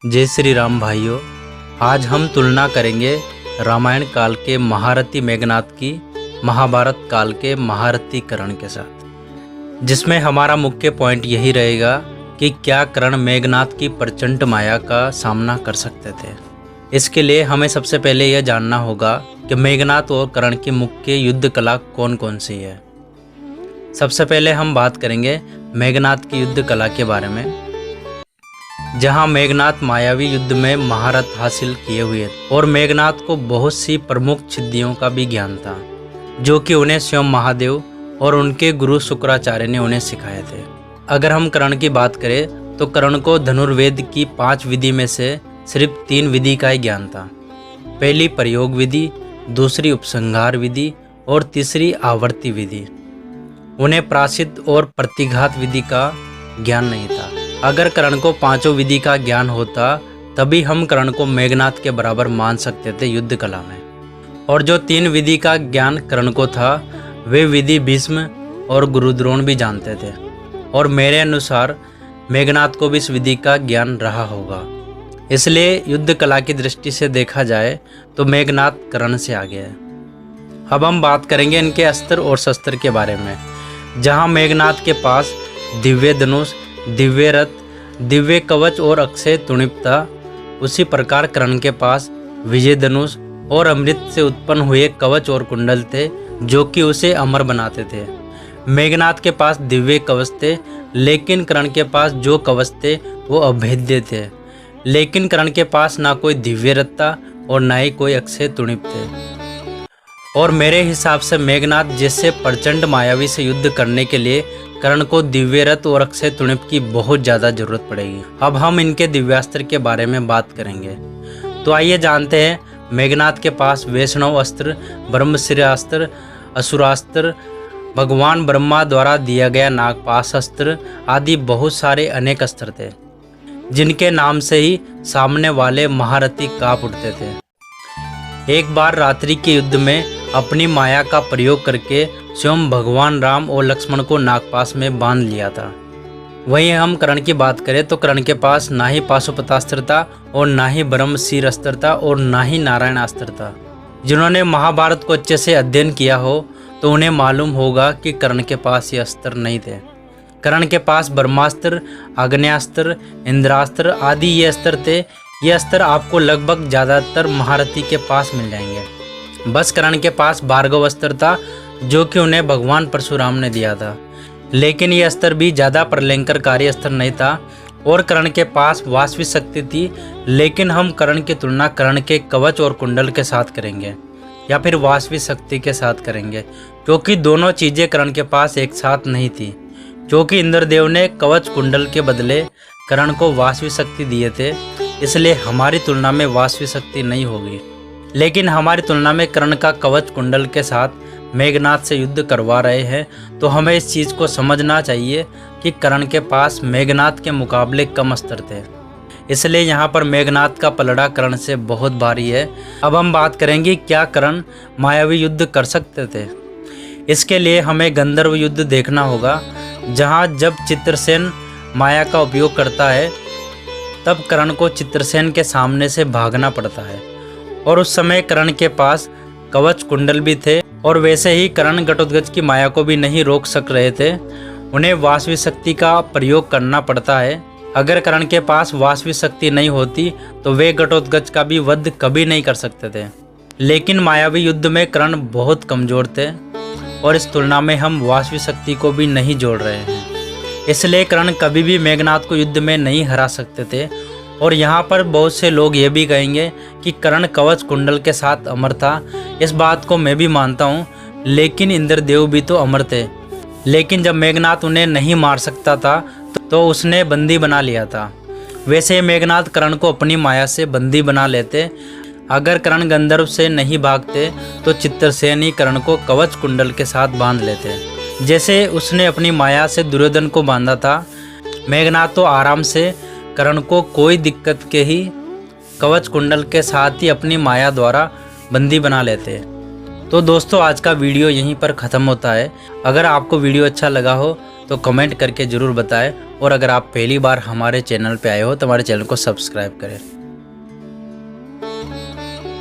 जय श्री राम भाइयों। आज हम तुलना करेंगे रामायण काल के महारथी मेघनाद की महाभारत काल के महारथी कर्ण के साथ, जिसमें हमारा मुख्य पॉइंट यही रहेगा कि क्या कर्ण मेघनाद की प्रचंड माया का सामना कर सकते थे। इसके लिए हमें सबसे पहले यह जानना होगा कि मेघनाद और कर्ण की मुख्य युद्ध कला कौन कौन सी है। सबसे पहले हम बात करेंगे मेघनाद की युद्ध कला के बारे में, जहां मेघनाद मायावी युद्ध में महारत हासिल किए हुए और मेघनाद को बहुत सी प्रमुख सिद्धियों का भी ज्ञान था, जो कि उन्हें स्वयं महादेव और उनके गुरु शुक्राचार्य ने उन्हें सिखाए थे। अगर हम कर्ण की बात करें तो कर्ण को धनुर्वेद की 5 विधि में से सिर्फ 3 विधि का ही ज्ञान था। पहली प्रयोग विधि, दूसरी उपसंहार विधि और तीसरी आवर्ती विधि। उन्हें प्रायश्चित और प्रतिघात विधि का ज्ञान नहीं था। अगर कर्ण को 5 विधि का ज्ञान होता तभी हम कर्ण को मेघनाद के बराबर मान सकते थे युद्ध कला में। और जो 3 विधि का ज्ञान कर्ण को था वे विधि भीष्म और गुरुद्रोण भी जानते थे, और मेरे अनुसार मेघनाद को भी इस विधि का ज्ञान रहा होगा। इसलिए युद्ध कला की दृष्टि से देखा जाए तो मेघनाद कर्ण से आगे है। अब हम बात करेंगे इनके अस्त्र और शस्त्र के बारे में, जहां मेघनाद के पास दिव्य धनुष, दिव्य रथ, दिव्य कवच और अक्षय तुणिप था, उसी प्रकार कर्ण के पास विजय धनुष और अमृत से उत्पन्न हुए कवच और कुंडल थे, जो कि उसे अमर बनाते थे। मेघनाद के पास दिव्य कवच थे, लेकिन कर्ण के पास जो कवच थे वो अभेद्य थे। लेकिन कर्ण के पास ना कोई दिव्य रथ था और ना ही कोई अक्षय तुणिप थे। और मेरे हिसाब से मेघनाद जैसे प्रचंड मायावी से युद्ध करने के लिए कर्ण को दिव्य रथ और अक्षय तुणिप की बहुत ज़्यादा जरूरत पड़ेगी। अब हम इनके दिव्यास्त्र के बारे में बात करेंगे। तो आइए जानते हैं मेघनाद के पास वैष्णव अस्त्र, ब्रह्मशिरास्त्र, असुरास्त्र, भगवान ब्रह्मा द्वारा दिया गया नागपाश अस्त्र आदि बहुत सारे अनेक अस्त्र थे, जिनके नाम से ही सामने वाले महारथी कांप उठते थे। एक बार रात्रि के युद्ध में अपनी माया का प्रयोग करके स्वयं भगवान राम और लक्ष्मण को नागपाश में बांध लिया था। वहीं हम कर्ण की बात करें तो कर्ण के पास ना ही पाशुपतास्त्र था और ना ही ब्रह्मशिर अस्त्र था और ना ही नारायण अस्त्र था। जिन्होंने महाभारत को अच्छे से अध्ययन किया हो तो उन्हें मालूम होगा कि कर्ण के पास ये अस्त्र नहीं थे। कर्ण के पास ब्रह्मास्त्र, आग्नेयास्त्र, इंद्रास्त्र आदि ये अस्त्र थे। ये अस्त्र आपको लगभग ज़्यादातर महारथी के पास मिल जाएंगे। बस कर्ण के पास भार्गव अस्त्र था, जो कि उन्हें भगवान परशुराम ने दिया था। लेकिन ये अस्त्र भी ज़्यादा प्रलंकरकारी अस्त्र नहीं था। और कर्ण के पास वासवी शक्ति थी, लेकिन हम कर्ण की तुलना कर्ण के कवच और कुंडल के साथ करेंगे या फिर वासवी शक्ति के साथ करेंगे, क्योंकि दोनों चीज़ें कर्ण के पास एक साथ नहीं थी। क्योंकि इंद्रदेव ने कवच कुंडल के बदले कर्ण को वासवी शक्ति दिए थे, इसलिए हमारी तुलना में वासवी शक्ति नहीं होगी। लेकिन हमारी तुलना में कर्ण का कवच कुंडल के साथ मेघनाद से युद्ध करवा रहे हैं, तो हमें इस चीज़ को समझना चाहिए कि कर्ण के पास मेघनाद के मुकाबले कम अस्त्र थे। इसलिए यहाँ पर मेघनाद का पलड़ा कर्ण से बहुत भारी है। अब हम बात करेंगे क्या कर्ण मायावी युद्ध कर सकते थे। इसके लिए हमें गंधर्व युद्ध देखना होगा, जहाँ जब चित्रसेन माया का उपयोग करता है तब कर्ण को चित्रसेन के सामने से भागना पड़ता है। और उस समय कर्ण के पास कवच कुंडल भी थे, और वैसे ही कर्ण घटोत्कच की माया को भी नहीं रोक सक रहे थे। उन्हें वासवी शक्ति का प्रयोग करना पड़ता है। अगर कर्ण के पास वासवी शक्ति नहीं होती तो वे घटोत्कच का भी वध कभी नहीं कर सकते थे। लेकिन मायावी युद्ध में कर्ण बहुत कमजोर थे, और इस तुलना में हम वासवी शक्ति को भी नहीं जोड़ रहे हैं। इसलिए कर्ण कभी भी मेघनाद को युद्ध में नहीं हरा सकते थे। और यहाँ पर बहुत से लोग ये भी कहेंगे कि कर्ण कवच कुंडल के साथ अमर था। इस बात को मैं भी मानता हूँ, लेकिन इंद्रदेव भी तो अमर थे। लेकिन जब मेघनाद उन्हें नहीं मार सकता था तो उसने बंदी बना लिया था। वैसे मेघनाद कर्ण को अपनी माया से बंदी बना लेते। अगर कर्ण गंधर्व से नहीं भागते तो चित्रसेन ही कर्ण को कवच कुंडल के साथ बांध लेते, जैसे उसने अपनी माया से दुर्योधन को बांधा था। मेघनाद तो आराम से कर्ण को कोई दिक्कत के ही कवच कुंडल के साथ ही अपनी माया द्वारा बंदी बना लेते। तो दोस्तों, आज का वीडियो यहीं पर ख़त्म होता है। अगर आपको वीडियो अच्छा लगा हो तो कमेंट करके ज़रूर बताएं, और अगर आप पहली बार हमारे चैनल पे आए हो तो हमारे चैनल को सब्सक्राइब करें।